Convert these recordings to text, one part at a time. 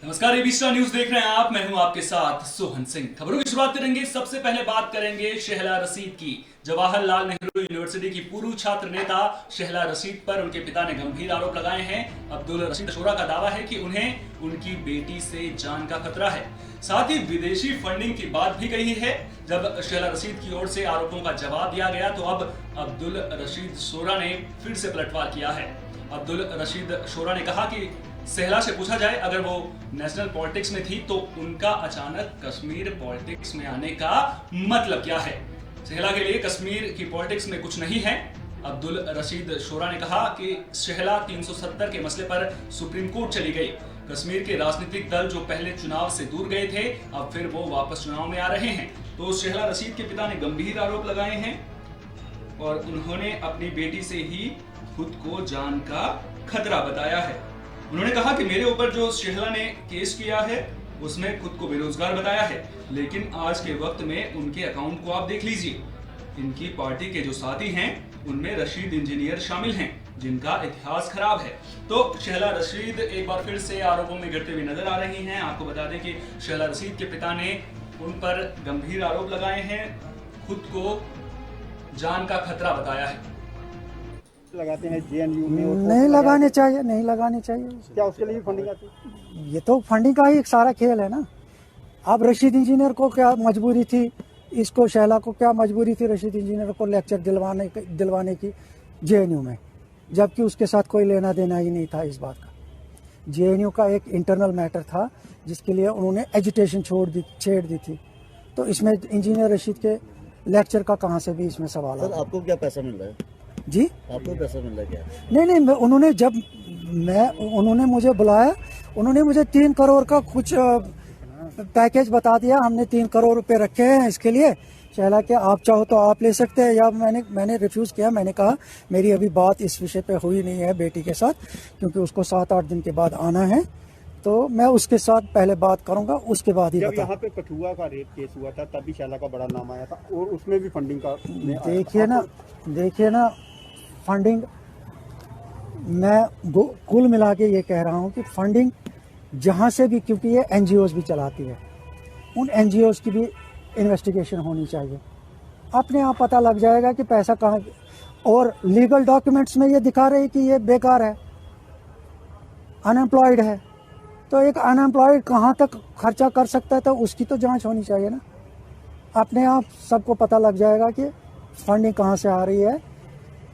नमस्कार, ABC news देख रहे हैं आप। मैं हूं आपके साथ सोहन सिंह। खबरों की शुरुआत करेंगे। सबसे पहले बात करेंगे शहला रशीद की। जवाहरलाल नेहरू यूनिवर्सिटी की पूर्व छात्र नेता शहला रशीद पर उनके पिता ने गंभीर आरोप लगाए हैं। अब्दुल रशीद शोरा का दावा है कि उन्हें उनकी बेटी से जान का खतरा है। साथ ही विदेशी फंडिंग की बात भी कही है। जब शहला रशीद की ओर से आरोपों का जवाब दिया गया तो अब अब्दुल रशीद शोरा ने फिर से पलटवार किया है। अब्दुल रशीद शोरा ने कहा कि सहला से पूछा जाए, अगर वो नेशनल पॉलिटिक्स में थी तो उनका अचानक कश्मीर पॉलिटिक्स में आने का मतलब क्या है। सहला के लिए कश्मीर की पॉलिटिक्स में कुछ नहीं है। अब्दुल रशीद शोरा ने कहा कि शहला 370 के मसले पर सुप्रीम कोर्ट चली गई। कश्मीर के राजनीतिक दल जो पहले चुनाव से दूर गए थे, अब फिर वो वापस चुनाव में आ रहे हैं। तो शहला रशीद के पिता ने गंभीर आरोप लगाए हैं और उन्होंने अपनी बेटी से ही खुद को जान का खतरा बताया है। उन्होंने कहा कि मेरे ऊपर जो शहला ने केस किया है उसमें खुद को बेरोजगार बताया है, लेकिन आज के वक्त में उनके अकाउंट को आप देख लीजिए। इनकी पार्टी के जो साथी हैं उनमें रशीद इंजीनियर शामिल हैं जिनका इतिहास खराब है। तो शहला रशीद एक बार फिर से आरोपों में गिरते हुए नजर आ रही हैं। आपको बता दें कि शहला रशीद के पिता ने उन पर गंभीर आरोप लगाए हैं, खुद को जान का खतरा बताया है। लगाते हैं जेएनयू में नहीं लगाने चाहिए, नहीं लगाने चाहिए। क्या उसके लिए फंडिंग आती है? ये तो फंडिंग का ही एक सारा खेल है ना। अब रशीद इंजीनियर को क्या मजबूरी थी, इसको शहला को क्या मजबूरी थी रशीद इंजीनियर को लेक्चर दिलवाने की जेएनयू में, जबकि उसके साथ कोई लेना देना ही नहीं था इस बात का। जेएनयू का एक इंटरनल मैटर था जिसके लिए उन्होंने एजुटेशन छेड़ दी थी। तो इसमें इंजीनियर रशीद के लेक्चर का कहाँ से भी इसमें सवाल है। आपको क्या पैसा मिल रहा है जी? आपको पैसा मिल रहा है क्या? नहीं, उन्होंने मुझे बुलाया, उन्होंने मुझे 3 करोड़ का कुछ पैकेज बता दिया। हमने 3 करोड़ रुपए रखे हैं इसके लिए शहला के, आप चाहो तो आप ले सकते हैं। या मैंने रिफ्यूज किया। मैंने कहा मेरी अभी बात इस विषय पे हुई नहीं है बेटी के साथ, क्योंकि उसको 7-8 दिन के बाद आना है, तो मैं उसके साथ पहले बात करूंगा, उसके बाद ही जब बता। यहाँ पे कठुआ का रेप केस हुआ था तब भी शहला का बड़ा नाम आया था और उसमें भी फंडिंग का देखिए ना फंडिंग, मैं कुल मिला के ये कह रहा हूँ कि फंडिंग जहाँ से भी, क्योंकि ये एनजीओज भी चलाती है, उन एनजीओज की भी इन्वेस्टिगेशन होनी चाहिए। अपने आप पता लग जाएगा कि पैसा कहाँ, और लीगल डॉक्यूमेंट्स में ये दिखा रहे कि ये बेकार है, अनएम्प्लॉयड है। तो एक अनएम्प्लॉयड कहाँ तक खर्चा कर सकता है, तो उसकी तो जांच होनी चाहिए ना। अपने आप सबको पता लग जाएगा कि फंडिंग कहाँ से आ रही है,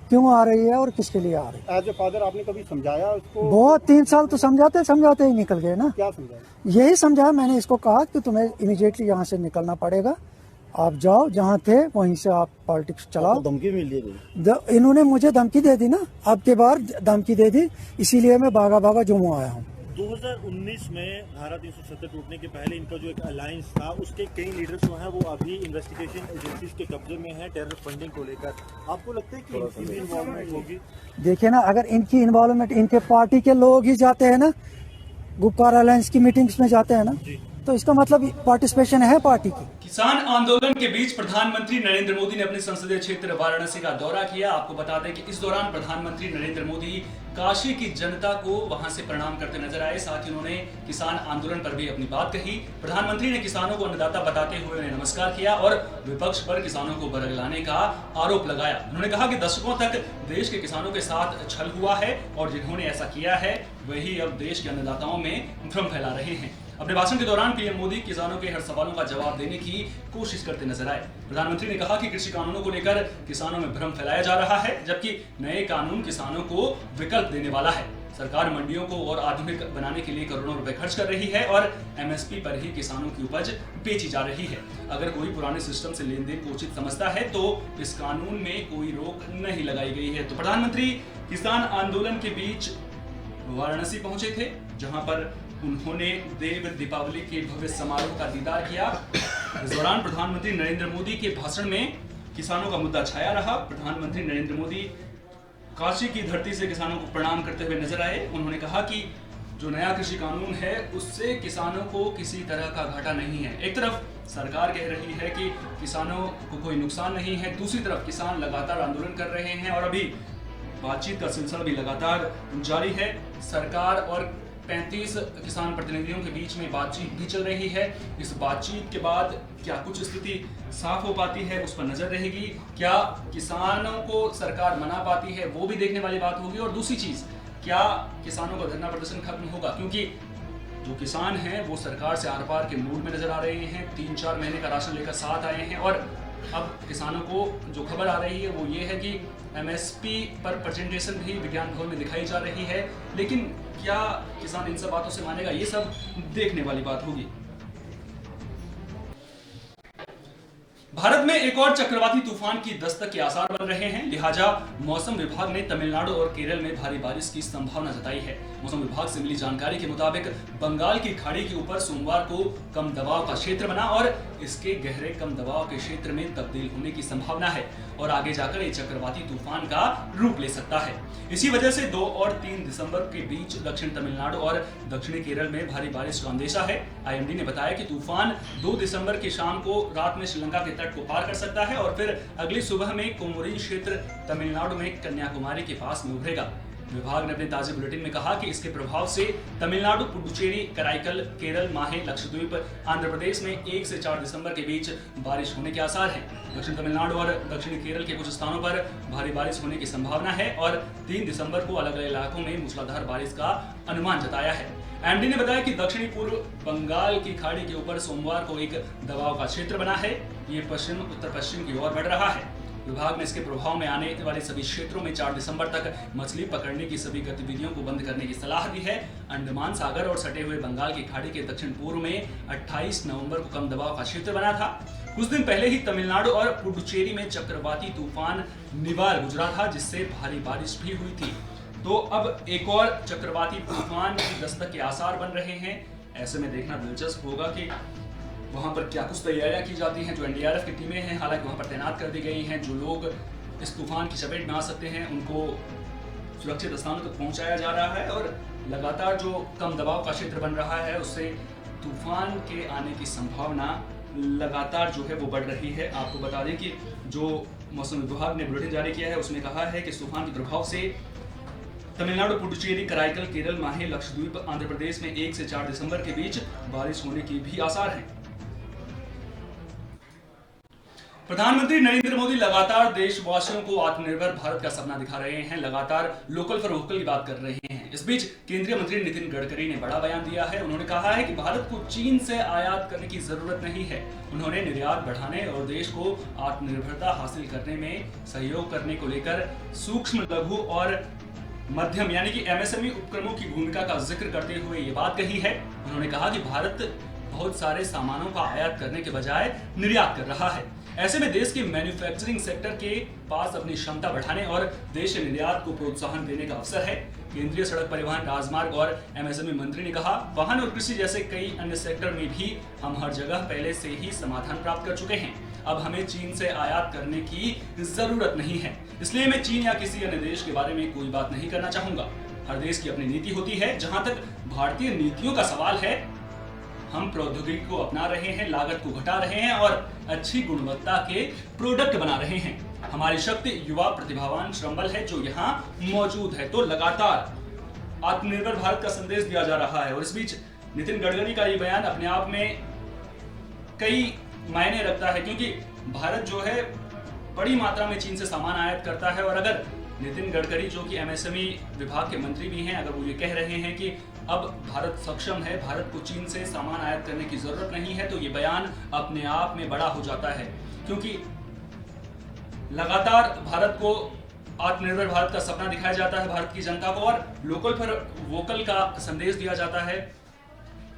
क्यों आ रही है और किसके लिए आ रही है। एज ए फादर आपने कभी समझाया उसको? बहुत 3 साल तो समझाते ही निकल गए ना। क्या समझाया? यही समझाया मैंने इसको, कहा कि तुम्हें इमीडिएटली यहाँ से निकलना पड़ेगा, आप जाओ जहाँ थे वहीं से आप पॉलिटिक्स चलाओ। धमकी मिल रही? इन्होंने मुझे धमकी दे दी ना, अब के बार धमकी दे दी, इसीलिए मैं भागा जम्मू आया हूँ। 2019 में धारा 370 टूटने के पहले इनका जो एक अलायंस था उसके कई लीडर्स जो हैं वो अभी इन्वेस्टिगेशन एजेंसीज के कब्जे में हैं टेरर फंडिंग को लेकर। आपको लगता है कि इनकी भी इन्वॉल्वमेंट होगी? देखिए ना, अगर इनकी इन्वॉल्वमेंट, इनके पार्टी के लोग ही जाते हैं ना, गुप्कार अलायंस की मीटिंग्स में जाते हैं ना, तो इसका मतलब पार्टिसिपेशन है पार्टी की। किसान आंदोलन के बीच प्रधानमंत्री नरेंद्र मोदी ने अपने संसदीय क्षेत्र वाराणसी का दौरा किया। आपको बता दें कि इस दौरान प्रधानमंत्री नरेंद्र मोदी काशी की जनता को वहां से प्रणाम करते नजर आए। साथ ही उन्होंने किसान आंदोलन पर भी अपनी बात कही। प्रधानमंत्री ने किसानों को अन्नदाता बताते हुए उन्हें नमस्कार किया और विपक्ष पर किसानों को बरगलाने का आरोप लगाया। उन्होंने कहा कि दशकों तक देश के किसानों के साथ छल हुआ है और जिन्होंने ऐसा किया है वही अब देश के अन्नदाताओं में भ्रम फैला रहे हैं। अपने भाषण के दौरान पीएम मोदी किसानों के हर सवालों का जवाब देने की कोशिश करते नजर आए। प्रधानमंत्री ने कहा कि कृषि कानूनों को लेकर किसानों में भ्रम फैलाया जा रहा है, जबकि नए कानून किसानों को विकल्प देने वाला है। सरकार मंडियों को और आधुनिक बनाने के लिए करोड़ों रुपए खर्च कर रही है और एमएसपी पर ही किसानों की उपज बेची जा रही है। अगर कोई पुराने सिस्टम से लेन देन को उचित समझता है तो इस कानून में कोई रोक नहीं लगाई गई है। तो प्रधानमंत्री किसान आंदोलन के बीच वाराणसी पहुंचे थे, जहां पर उन्होंने देव दीपावली के भव्य समारोह का दीदार किया। इस दौरान प्रधानमंत्री नरेंद्र मोदी के भाषण में किसानों का मुद्दा छाया रहा। प्रधानमंत्री नरेंद्र मोदी काशी की धरती से किसानों को प्रणाम करते हुए नजर आए। उन्होंने कहा कि जो नया कृषि कानून है उससे किसानों को किसी तरह का घाटा नहीं है। एक तरफ सरकार कह रही है कि किसानों को कोई नुकसान नहीं है, दूसरी तरफ किसान लगातार आंदोलन कर रहे हैं और अभी बातचीत का सिलसिला भी लगातार जारी है। सरकार और 35 किसान प्रतिनिधियों के बीच में बातचीत भी चल रही है। इस बातचीत के बाद क्या कुछ स्थिति साफ हो पाती है, उस पर नजर रहेगी। क्या किसानों को सरकार मना पाती है, वो भी देखने वाली बात होगी। और दूसरी चीज, क्या किसानों का धरना प्रदर्शन खत्म होगा, क्योंकि जो किसान हैं वो सरकार से आर पार के मूड में नजर आ रहे हैं। 3-4 महीने का राशन लेकर साथ आए हैं और अब किसानों को जो खबर आ रही है वो ये है कि एमएसपी पर प्रेजेंटेशन भी विज्ञान भवन में दिखाई जा रही है। लेकिन क्या किसान इन सब बातों से मानेगा, ये सब देखने वाली बात होगी। भारत में एक और चक्रवाती तूफान की दस्तक के आसार बन रहे हैं, लिहाजा मौसम विभाग ने तमिलनाडु और केरल में भारी बारिश की संभावना जताई है। मौसम विभाग से मिली जानकारी के मुताबिक बंगाल की खाड़ी के ऊपर सोमवार को कम दबाव का क्षेत्र बना और इसके गहरे कम दबाव के क्षेत्र में तब्दील होने की संभावना है और आगे जाकर ये चक्रवाती तूफान का रूप ले सकता है। इसी वजह से 2 और 3 दिसंबर के बीच दक्षिण तमिलनाडु और दक्षिणी केरल में भारी बारिश का अंदेशा है। आईएमडी ने बताया कि तूफान 2 दिसंबर की शाम को रात में श्रीलंका के तट को पार कर सकता है और फिर अगली सुबह में कोमोरिन क्षेत्र तमिलनाडु में कन्याकुमारी के पास में उभरेगा। विभाग ने अपने ताजे बुलेटिन में कहा कि इसके प्रभाव से तमिलनाडु, पुडुचेरी, कराईकल, केरल, माहे, लक्षद्वीप, आंध्र प्रदेश में 1 से 4 दिसंबर के बीच बारिश होने के आसार हैं। दक्षिण तमिलनाडु और दक्षिणी केरल के कुछ स्थानों पर भारी बारिश होने की संभावना है और 3 दिसंबर को अलग अलग इलाकों में मूसलाधार बारिश का अनुमान जताया है। एमडी ने बताया कि दक्षिणी पूर्व बंगाल की खाड़ी के ऊपर सोमवार को एक दबाव का क्षेत्र बना है। ये पश्चिम उत्तर पश्चिम की ओर बढ़ रहा है। विभाग ने इसके प्रभाव में आने वाले सभी क्षेत्रों में 4 दिसंबर तक मछली पकड़ने की सभी गतिविधियों को बंद करने की सलाह दी है। अंडमान सागर और सटे हुए बंगाल की खाड़ी के दक्षिण पूर्व में 28 नवंबर को कम दबाव का क्षेत्र बना था। कुछ दिन पहले ही तमिलनाडु और पुडुचेरी में चक्रवाती तूफान निवार गुजरा था, जिससे भारी बारिश भी हुई थी। तो अब एक और चक्रवाती तूफान की दस्तक के आसार बन रहे हैं। ऐसे में देखना दिलचस्प होगा कि वहां पर क्या कुछ तैयारियां की जाती हैं। जो एनडीआरएफ की टीमें हैं हालांकि वहां पर तैनात कर दी गई हैं। जो लोग इस तूफान की चपेट में आ सकते हैं उनको सुरक्षित स्थानों तक पहुंचाया जा रहा है और लगातार जो कम दबाव का क्षेत्र बन रहा है उससे तूफान के आने की संभावना लगातार जो है वो बढ़ रही है। आपको बता दें कि जो मौसम विभाग ने बुलेटिन जारी किया है उसमें कहा है कि इस तूफान के प्रभाव से तमिलनाडु, पुडुचेरी, कराईकल, केरल, माहे, लक्षद्वीप, आंध्र प्रदेश में 1 से 4 दिसंबर के बीच बारिश होने की भी आसार हैं। प्रधानमंत्री नरेंद्र मोदी लगातार देशवासियों को आत्मनिर्भर भारत का सपना दिखा रहे हैं, लगातार लोकल फॉर वोकल की बात कर रहे हैं। इस बीच केंद्रीय मंत्री नितिन गडकरी ने बड़ा बयान दिया है। उन्होंने कहा है कि भारत को चीन से आयात करने की जरूरत नहीं है। उन्होंने निर्यात बढ़ाने और देश को आत्मनिर्भरता हासिल करने में सहयोग करने को लेकर सूक्ष्म, लघु और मध्यम यानी कि एमएसएमई उपक्रमों की भूमिका का जिक्र करते हुए ये बात कही है। उन्होंने कहा कि भारत बहुत सारे सामानों का आयात करने के बजाय निर्यात कर रहा है। ऐसे में देश के मैन्युफैक्चरिंग सेक्टर के पास अपनी क्षमता बढ़ाने और देश निर्यात को प्रोत्साहन देने का अवसर है। केंद्रीय सड़क परिवहन, राजमार्ग और एमएसएमई मंत्री ने कहा, वाहन और कृषि जैसे कई अन्य सेक्टर में भी हम हर जगह पहले से ही समाधान प्राप्त कर चुके हैं। अब हमें चीन से आयात करने की जरूरत नहीं है। इसलिए मैं चीन या किसी अन्य देश के बारे में कोई बात नहीं करना चाहूंगा। हर देश की अपनी नीति होती है। जहां तक भारतीय नीतियों का सवाल है, हम प्रौद्योगिकी को अपना रहे हैं, लागत को घटा रहे हैं और अच्छी गुणवत्ता के प्रोडक्ट बना रहे हैं। हमारी शक्ति युवा प्रतिभावान श्रमबल है जो यहाँ मौजूद है। तो लगातार आत्मनिर्भर भारत का संदेश दिया जा रहा है और इस बीच नितिन गडकरी का ये बयान अपने आप में कई मायने रखता है, क्योंकि भारत जो है बड़ी मात्रा में चीन से सामान आयात करता है और अगर नितिन गडकरी जो कि एमएसएमई विभाग के मंत्री भी हैं, अगर वो ये कह रहे हैं कि अब भारत सक्षम है, भारत को चीन से सामान आयात करने की जरूरत नहीं है, तो ये बयान अपने आप में बड़ा हो जाता है। क्योंकि लगातार भारत को आत्मनिर्भर भारत का सपना दिखाया जाता है भारत की जनता को और लोकल फॉर वोकल का संदेश दिया जाता है।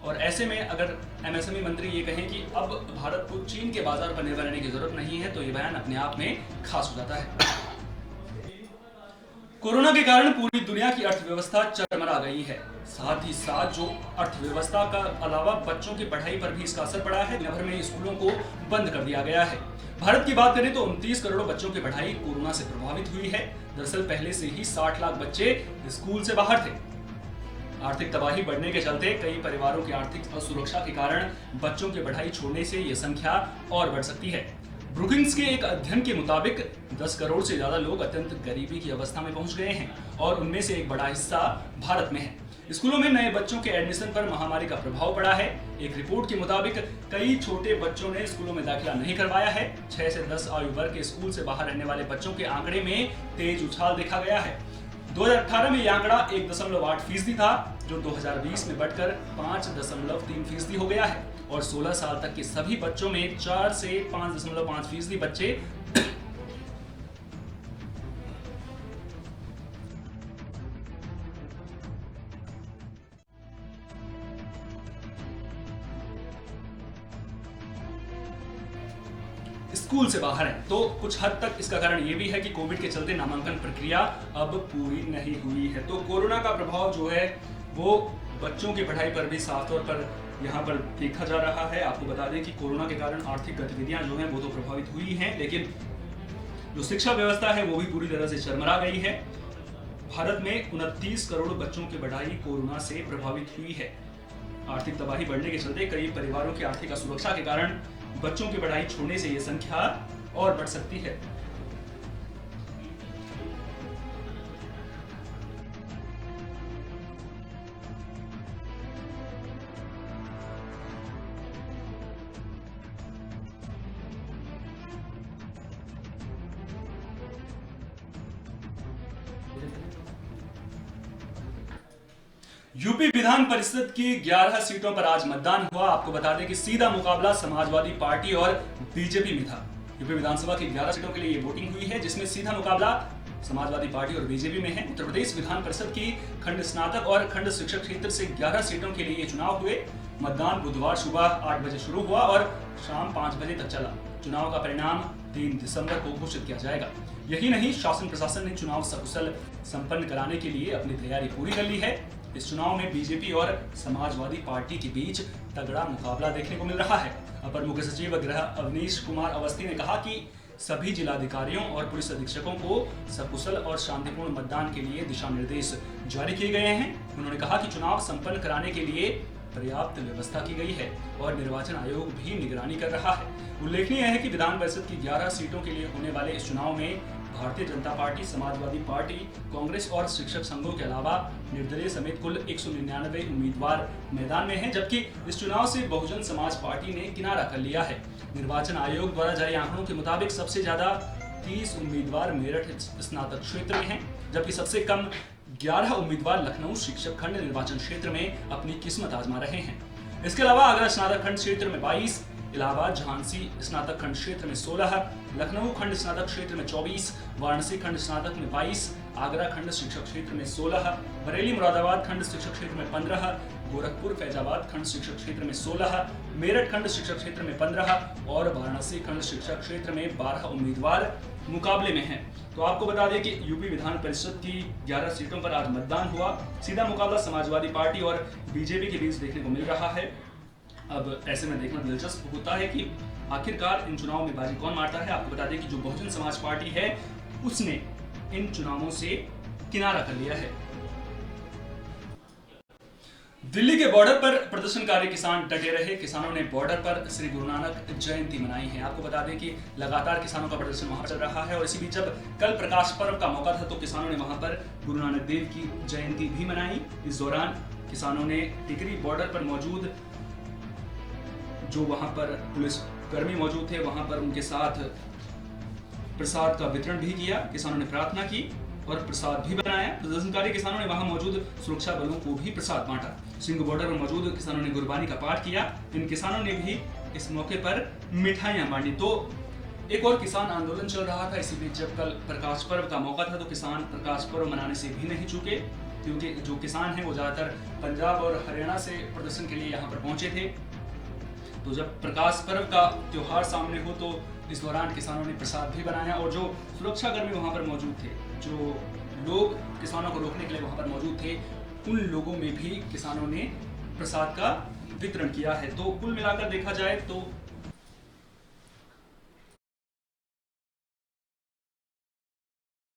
और ऐसे में अगर एमएसएमई मंत्री ये कहें कि अब भारत को चीन के बाजार पर निर्भर रहने की जरूरत नहीं है, तो ये बयान अपने आप में खास हो जाता है। कोरोना के कारण पूरी दुनिया की अर्थव्यवस्था चरमरा गई है। साथ ही साथ जो अर्थव्यवस्था का अलावा बच्चों की पढ़ाई पर भी इसका असर पड़ा है। दुनिया भर में स्कूलों को बंद कर दिया गया है। भारत की बात करें तो 29 करोड़ बच्चों की पढ़ाई कोरोना से प्रभावित हुई है। दरअसल पहले से ही 60 लाख बच्चे स्कूल से बाहर थे। आर्थिक तबाही बढ़ने के चलते कई परिवारों की आर्थिक असुरक्षा के कारण बच्चों की पढ़ाई छोड़ने से यह संख्या और बढ़ सकती है। ब्रुकिंग्स के एक अध्ययन के मुताबिक 10 करोड़ से ज्यादा लोग अत्यंत गरीबी की अवस्था में पहुंच गए हैं और उनमें से एक बड़ा हिस्सा भारत में है। स्कूलों में नए बच्चों के एडमिशन पर महामारी का प्रभाव पड़ा है। एक रिपोर्ट के मुताबिक कई छोटे बच्चों ने स्कूलों में दाखिला नहीं करवाया है। 6 से 10 आयु वर्ग के स्कूल से बाहर रहने वाले बच्चों के आंकड़े में तेज उछाल देखा गया है। 2018 में यह आंकड़ा 1.8% था, जो 2020 में बढ़कर 5.3% हो गया है और 16 साल तक के सभी बच्चों में 4 से 5.5% बच्चे स्कूल से बाहर है। तो कुछ हद तक इसका कारण ये भी है कि कोविड के चलते नामांकन प्रक्रिया अब पूरी नहीं हुई है। तो कोरोना का प्रभाव जो है वो बच्चों की पढ़ाई पर भी साफ तौर पर यहाँ पर देखा जा रहा है। आपको बता दें कि कोरोना के कारण आर्थिक गतिविधियां जो हैं वो तो प्रभावित हुई हैं, लेकिन जो शिक्षा व्यवस्था है वो भी पूरी तरह से चरमरा गई है। भारत में 29 करोड़ बच्चों की पढ़ाई कोरोना से प्रभावित हुई है। आर्थिक तबाही बढ़ने के चलते कई परिवारों की आर्थिक असुरक्षा के कारण बच्चों की पढ़ाई छोड़ने से यह संख्या और बढ़ सकती है। यूपी विधान परिषद की 11 सीटों पर आज मतदान हुआ। आपको बता दें कि सीधा मुकाबला समाजवादी पार्टी और बीजेपी में था। यूपी विधानसभा की 11 सीटों के लिए ये वोटिंग हुई है, जिसमें सीधा मुकाबला समाजवादी पार्टी और बीजेपी में है। उत्तर प्रदेश विधान परिषद की खंड स्नातक और खंड शिक्षक क्षेत्र से 11 सीटों के लिए चुनाव हुए। मतदान बुधवार सुबह 8 बजे शुरू हुआ और शाम 5 बजे तक चला। चुनाव का परिणाम 3 दिसंबर को घोषित किया जाएगा। यही नहीं, शासन प्रशासन ने चुनाव सकुशल संपन्न कराने के लिए अपनी तैयारी पूरी कर ली है। इस चुनाव में बीजेपी और समाजवादी पार्टी के बीच तगड़ा मुकाबला देखने को मिल रहा है। अपर मुख्य सचिव गृह अवनीश कुमार अवस्थी ने कहा कि सभी जिलाधिकारियों और पुलिस अधीक्षकों को सकुशल और शांतिपूर्ण मतदान के लिए दिशा निर्देश जारी किए गए हैं। उन्होंने कहा कि चुनाव संपन्न कराने के लिए पर्याप्त व्यवस्था की गई है और निर्वाचन आयोग भी निगरानी कर रहा है। उल्लेखनीय है कि विधान परिषद की 11 सीटों के लिए होने वाले इस चुनाव में भारतीय जनता पार्टी, समाजवादी पार्टी, कांग्रेस और शिक्षक संघों के अलावा निर्दलीय समेत कुल 199 उम्मीदवार मैदान में हैं, जबकि इस चुनाव से बहुजन समाज पार्टी ने किनारा कर लिया है। निर्वाचन आयोग द्वारा जारी आंकड़ों के मुताबिक सबसे ज्यादा 30 उम्मीदवार मेरठ स्नातक क्षेत्र में हैं, जबकि सबसे कम 11 उम्मीदवार लखनऊ शिक्षक खंड निर्वाचन क्षेत्र में अपनी किस्मत आजमा रहे हैं। इसके अलावा आगरा स्नातक खंड क्षेत्र में 22, इलाहाबाद झांसी स्नातक खंड क्षेत्र में 16, लखनऊ खंड स्नातक क्षेत्र में 24, वाराणसी खंड स्नातक में 22, आगरा खंड शिक्षक क्षेत्र में 16, बरेली मुरादाबाद खंड शिक्षक क्षेत्र में 15, गोरखपुर फैजाबाद खंड शिक्षक क्षेत्र में 16, मेरठ खंड शिक्षक क्षेत्र में 15 और वाराणसी खंड शिक्षक क्षेत्र में 12 उम्मीदवार मुकाबले में हैं। तो आपको बता दें कि यूपी विधान परिषद की 11 सीटों पर आज मतदान हुआ। सीधा मुकाबला समाजवादी पार्टी और बीजेपी के बीच देखने को मिल रहा है। अब ऐसे में देखना दिलचस्प होता है कि आखिरकार इन चुनावों में बाजी कौन मारता है। आपको बता दें कि जो बहुजन समाज पार्टी है उसने इन चुनावों से किनारा कर लिया है। दिल्ली के बॉर्डर पर प्रदर्शनकारी किसान डटे रहे। किसानों ने बॉर्डर पर श्री गुरु नानक जयंती मनाई है। आपको बता दें कि लगातार किसानों का प्रदर्शन वहां चल रहा है और इसी बीच जब कल प्रकाश पर्व का मौका था तो किसानों ने वहां पर गुरु नानक देव की जयंती भी मनाई। इस दौरान किसानों ने टिकरी बॉर्डर पर मौजूद जो वहां पर पुलिस कर्मी मौजूद थे वहां पर उनके साथ प्रसाद का वितरण भी किया। किसानों ने प्रार्थना की और प्रसाद भी बनाया। प्रदर्शनकारी किसानों ने वहां मौजूद सुरक्षा बलों को भी प्रसाद बांटा। सिंह बॉर्डर पर मौजूद किसानों ने गुरबानी का पाठ किया। इन किसानों ने भी इस मौके पर मिठाइयां बांटी। तो एक और किसान आंदोलन चल रहा था। इसी बीच जब कल प्रकाश पर्व का मौका था तो किसान प्रकाश पर्व मनाने से भी नहीं चूके, क्योंकि जो किसान हैं वो ज्यादातर पंजाब और हरियाणा से प्रदर्शन के लिए यहाँ पर पहुंचे थे। तो जब प्रकाश पर्व का त्योहार सामने हो तो इस दौरान किसानों ने प्रसाद भी बनाया और जो सुरक्षाकर्मी वहां पर मौजूद थे, जो लोग किसानों को रोकने के लिए वहां पर मौजूद थे, उन लोगों में भी किसानों ने प्रसाद का वितरण किया है। तो कुल मिलाकर देखा जाए तो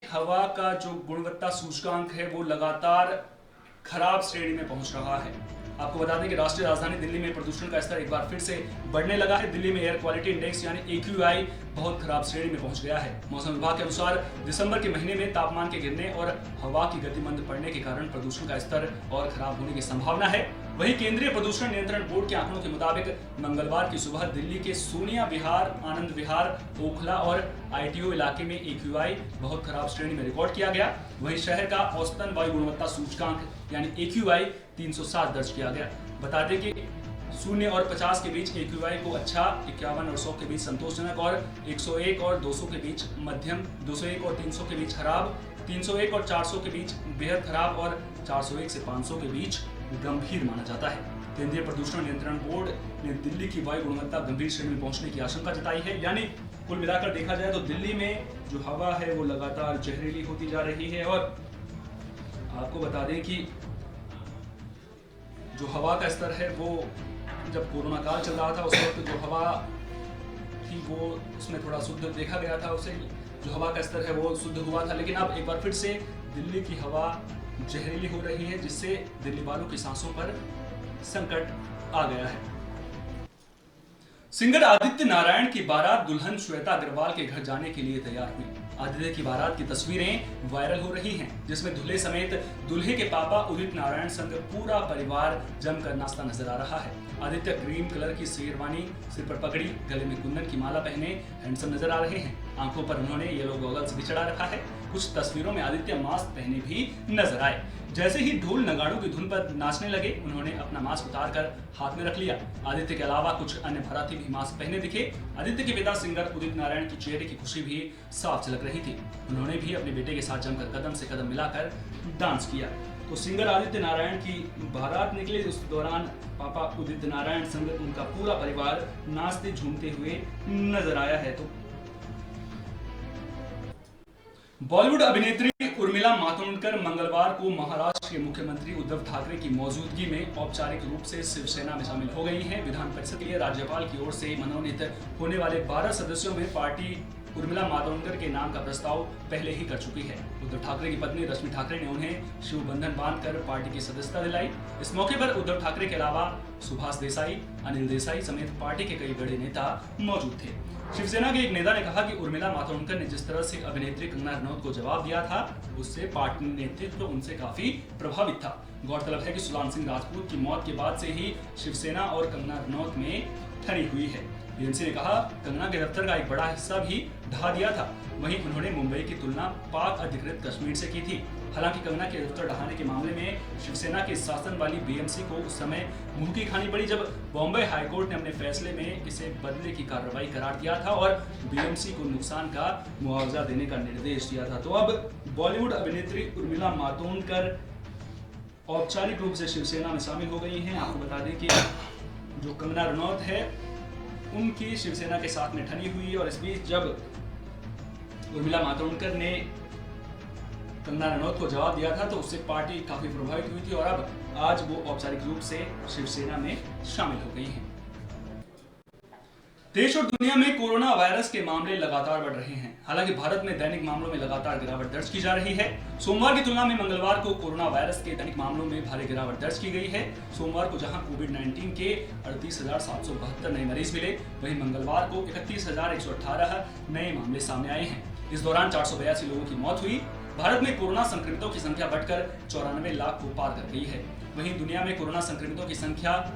हवा का जो गुणवत्ता सूचकांक है वो लगातार खराब श्रेणी में पहुंच रहा है। आपको बता दें कि राष्ट्रीय राजधानी दिल्ली में प्रदूषण का स्तर एक बार फिर से बढ़ने लगा है। दिल्ली में एयर क्वालिटी इंडेक्स यानी AQI बहुत खराब श्रेणी में पहुंच गया है। मौसम विभाग के अनुसार दिसंबर के महीने में तापमान के गिरने और हवा की गति मंद पड़ने के कारण प्रदूषण का स्तर और खराब होने की संभावना है। वहीं केंद्रीय प्रदूषण नियंत्रण बोर्ड के आंकड़ों के मुताबिक मंगलवार की सुबह दिल्ली के सोनिया विहार, आनंद विहार, ओखला और ITO इलाके में AQI बहुत खराब श्रेणी में रिकॉर्ड किया गया। वहीं शहर का औसतन वायु गुणवत्ता सूचकांक यानी AQI 307 दर्ज किया गया। बता दें कि 0 और 50 के बीच AQI को अच्छा, 51 और 100 के बीच संतोषजनक और 101 और 200 के बीच मध्यम, 201 और 300 के बीच खराब, 301 और 400 के बीच बेहद खराब और 401 से 500 के बीच गंभीर माना जाता है। केंद्रीय प्रदूषण नियंत्रण बोर्ड ने दिल्ली की वायु गुणवत्ता गंभीर श्रेणी में पहुंचने की आशंका जताई है। यानी कुल मिलाकर देखा जाए तो दिल्ली में जो हवा है वो लगातार जहरीली होती जा रही है। और आपको बता दें कि जो हवा का स्तर है वो जब कोरोना काल चल रहा था उस वक्त जो हवा थी वो उसमें थोड़ा शुद्ध देखा गया था, उसे जो हवा का स्तर है वो शुद्ध हुआ था। लेकिन अब एक बार फिर से दिल्ली की हवा जहरीली हो रही है, जिससे दिल्ली वालों की सांसों पर संकट आ गया है। सिंगर आदित्य नारायण की बारात दुल्हन श्वेता अग्रवाल के घर जाने के लिए तैयार हुई। आदित्य की बारात की तस्वीरें वायरल हो रही हैं, जिसमें दूल्हे समेत दूल्हे के पापा उदित नारायण संग पूरा परिवार जमकर नाचता नजर आ रहा है। आदित्य क्रीम कलर की शेरवानी, सिर पर पगड़ी, गले में कुंदन की माला पहने हैंडसम नजर आ रहे हैं। आंखों पर उन्होंने येलो गॉगल्स भी चढ़ा रखा है। कुछ तस्वीरों में आदित्य मास्क पहने भी नजर आए। जैसे ही ढोल नगाड़ों की धुन पर नाचने लगे, उन्होंने अपना मास्क उतार कर हाथ में रख लिया। आदित्य के अलावा कुछ अन्य बाराती भी मास्क पहने दिखे। आदित्य के पिता सिंगर उदित नारायण की चेहरे की खुशी भी साफ झलक रही थी। उन्होंने भी अपने बेटे के साथ जमकर कदम से कदम मिलाकर डांस किया। तो सिंगर आदित्य नारायण की बारात निकली, उस दौरान पापा उदित नारायण संग उनका पूरा परिवार नाचते झूमते हुए नजर आया है। तो बॉलीवुड अभिनेत्री उर्मिला मातोंडकर मंगलवार को महाराष्ट्र के मुख्यमंत्री उद्धव ठाकरे की मौजूदगी में औपचारिक रूप से शिवसेना में शामिल हो गई हैं। विधान परिषद के लिए राज्यपाल की ओर से मनोनीत होने वाले 12 सदस्यों में पार्टी उर्मिला मातोंडकर के नाम का प्रस्ताव पहले ही कर चुकी है। उद्धव ठाकरे की पत्नी रश्मि ठाकरे ने उन्हें शिव बंधन बांधकर पार्टी की सदस्यता दिलाई। इस मौके पर उद्धव ठाकरे के अलावा सुभाष देसाई, अनिल देसाई समेत पार्टी के कई बड़े नेता मौजूद थे। शिवसेना के एक नेता ने कहा कि उर्मिला मातोंडकर ने जिस तरह से अभिनेत्री कंगना रनौत को जवाब दिया था, उससे पार्टी नेतृत्व उनसे काफी प्रभावित था। गौरतलब है कि सुशांत सिंह राजपूत की मौत के बाद से ही शिवसेना और कंगना रनौत में ठनी हुई है। बीएमसी ने कहा कंगना के दफ्तर का एक बड़ा हिस्सा भी ढहा दिया था। वहीं उन्होंने मुंबई की तुलना पाक अधिकृत कश्मीर से की थी। हालांकि कंगना के दफ्तर ढहाने के मामले में शिवसेना के शासन वाली बीएमसी को उस समय मुंह की खानी पड़ी, जब बॉम्बे हाईकोर्ट ने अपने फैसले में इसे बदले की कार्रवाई करार दिया था और बीएमसी को नुकसान का मुआवजा देने का निर्देश दिया था। तो अब बॉलीवुड अभिनेत्री उर्मिला मातोंडकर औपचारिक रूप से शिवसेना में शामिल हो गई हैं। आपको बता दें कि जो कंगना रनौत है उनकी शिवसेना के साथ में ठनी हुई है। और इस बीच जब उर्मिला मातोंडकर ने कंगना रनौत को जवाब दिया था तो उससे पार्टी काफी प्रभावित हुई थी और अब आज वो औपचारिक रूप से शिवसेना में शामिल हो गई हैं। देश और दुनिया में कोरोना वायरस के मामले लगातार बढ़ रहे हैं। हालांकि भारत में दैनिक मामलों में लगातार गिरावट दर्ज की जा रही है। सोमवार की तुलना में मंगलवार को कोरोना वायरस के दैनिक मामलों में भारी गिरावट दर्ज की गई है। सोमवार को जहां कोविड-19 के 38,772 नए मरीज मिले, वहीं मंगलवार को 31,118 नए मामले सामने आए हैं। इस दौरान 482 लोगों की मौत हुई। भारत में कोरोना संक्रमितों की संख्या बढ़कर 94 लाख को पार कर गई है। वहीं दुनिया में कोरोना संक्रमितों की संख्या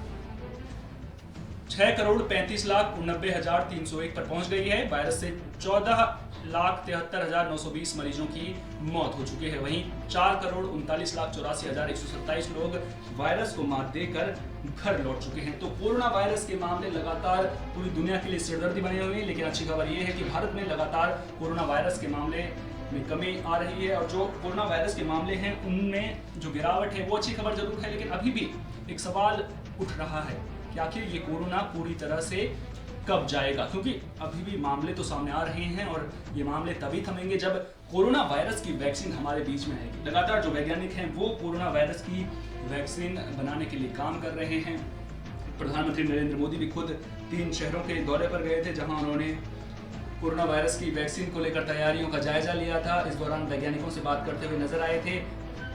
6,35,89,301 पर पहुंच गई है। वायरस से 14,73,920 मरीजों की मौत हो चुकी है। वहीं 4,39,84,127 लोग वायरस को मात देकर घर लौट चुके हैं। तो कोरोना वायरस के मामले लगातार पूरी दुनिया के लिए सिरदर्दी बने हुए हैं, लेकिन अच्छी खबर यह है कि भारत में लगातार कोरोना वायरस के मामले में कमी आ रही है और जो कोरोना वायरस के मामले हैं उनमें जो गिरावट है वो अच्छी खबर जरूर है। लेकिन अभी भी एक सवाल उठ रहा है कि आखिर ये कोरोना पूरी तरह से कब जाएगा, क्योंकि अभी भी मामले तो सामने आ रहे हैं और ये मामले तभी थमेंगे जब कोरोना वायरस की वैक्सीन हमारे बीच में आएगी। लगातार जो वैज्ञानिक हैं वो कोरोना वायरस की वैक्सीन बनाने के लिए काम कर रहे हैं। प्रधानमंत्री नरेंद्र मोदी भी खुद 3 शहरों के दौरे पर गए थे जहां उन्होंने कोरोना वायरस की वैक्सीन को लेकर तैयारियों का जायजा लिया था। इस दौरान वैज्ञानिकों से बात करते हुए नजर आए थे।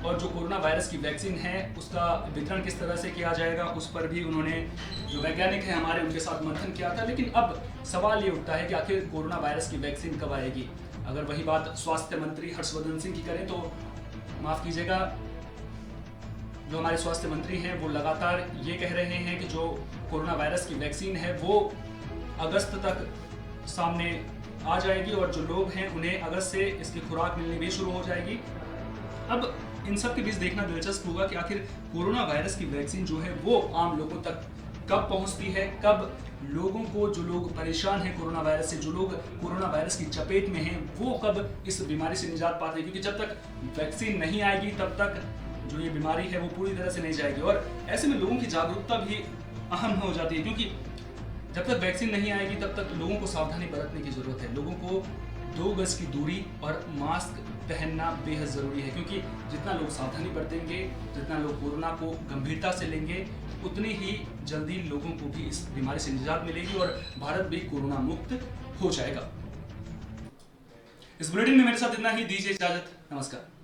और जो कोरोना वायरस की वैक्सीन है उसका वितरण किस तरह से किया जाएगा उस पर भी उन्होंने जो वैज्ञानिक हैं हमारे उनके साथ मंथन किया था। लेकिन अब सवाल ये उठता है कि आखिर कोरोना वायरस की वैक्सीन कब आएगी। अगर वही बात स्वास्थ्य मंत्री हर्षवर्धन सिंह की करें तो माफ कीजिएगा, जो हमारे स्वास्थ्य मंत्री हैं वो लगातार ये कह रहे हैं कि जो कोरोना वायरस की वैक्सीन है वो अगस्त तक सामने आ जाएगी और जो लोग हैं उन्हें अगस्त से इसकी खुराक मिलनी भी शुरू हो जाएगी। अब इन सब के बीच देखना दिलचस्प होगा कि आखिर कोरोना वायरस की वैक्सीन जो है वो आम लोगों तक कब पहुंचती है, कब लोगों को, जो लोग परेशान हैं कोरोना वायरस से, जो लोग कोरोना वायरस की चपेट में हैं, वो कब इस बीमारी से निजात पाते हैं। क्योंकि जब तक वैक्सीन नहीं आएगी तब तक जो ये बीमारी है वो पूरी तरह से नहीं जाएगी। और ऐसे में लोगों की जागरूकता भी अहम हो जाती है, क्योंकि जब तक वैक्सीन नहीं आएगी तब तक लोगों को सावधानी बरतने की जरूरत है। लोगों को 2 गज की दूरी और मास्क पहनना बेहद जरूरी है, क्योंकि जितना लोग सावधानी बरतेंगे, जितना लोग कोरोना को गंभीरता से लेंगे, उतनी ही जल्दी लोगों को भी इस बीमारी से निजात मिलेगी और भारत भी कोरोना मुक्त हो जाएगा। इस बुलेटिन में मेरे साथ इतना ही। दीजिए इजाजत। नमस्कार।